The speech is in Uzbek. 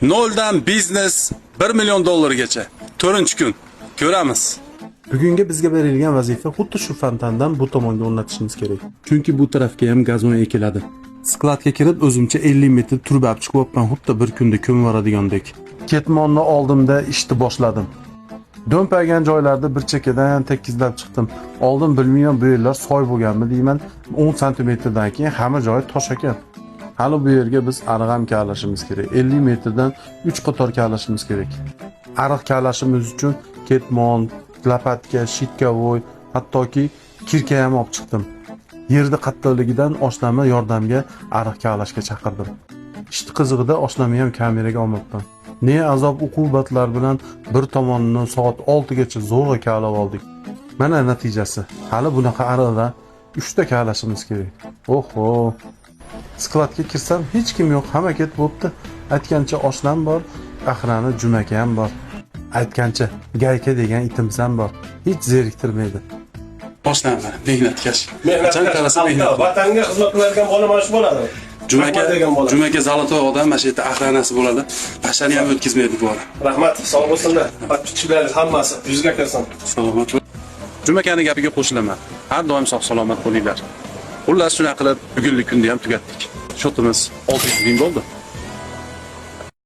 Noldan biznes 1 million dollargacha. 4-kun. Ko'ramiz. Bugungi bizga berilgan vazifa xuddi shu fontandan bu tomonga o'rnatishimiz kerak. Chunki bu tarafga ham gazon ekiladi. Skladga kirib o'zimcha 50 metr turbab chiqib o'pman, xuddi bir kunda ko'mib yuboradigandek. Ketmonni oldimda ishni boshladim. Do'mpagan joylarda bir chekkadan tekizlab chiqdim. Oldin bilmayman bu yerlar soy bo'lganmi deyman. 10 santimetrdan keyin hamma joyi tosh ekan. Hali bu yerga biz ariq kavlashimiz kerak. 50 metrdan 3 qator kavlashimiz kerak. Ariq kavlashimiz uchun ketmon, lapatka, shitkavoy, hattoki kirka ham olib chiqdim. Yerda qattiqligidan oshnamni yordamga ariq kavlashga chaqirdim. Ishni qizig'ida oshnamni ham kameraga olmoqdan. Ne azob uqubatlar bilan bir tomonidan soat 6 gacha zo'rg'a kavlab oldik. Mana natijasi. Hali bunaqa ariqda 3 ta kavlashimiz kerak. Oho. Skladga kirsam hech kim yo'q, hamma ketib bo'pti. Aytgancha oshnam bor, Ahrani Jumaka ham bor. Aytgancha Gayka degan itimiz ham bor. Hech zeriktirmaydi. Boshlandi. Mehnatkash. Qachon qarasa mehnat. Vatanga xizmat qiladigan bola mana shu bo'ladi. Jumaka zalotoy odam, mana shu yerda ahranasi bo'ladi. Bashani ham o'tkazmaydi bu bola. Rahmat, sog' bo'lsinlar. Podpischiklar hammasi yuzga kirsin. Salomat bo'l. Jumakani gapiga qo'shilaman. Har doim sog' salomat bo'linglar. Xullas shuna qilib bugunlik kunni ham tugatdik. Shotimiz 600 ming bo'ldi.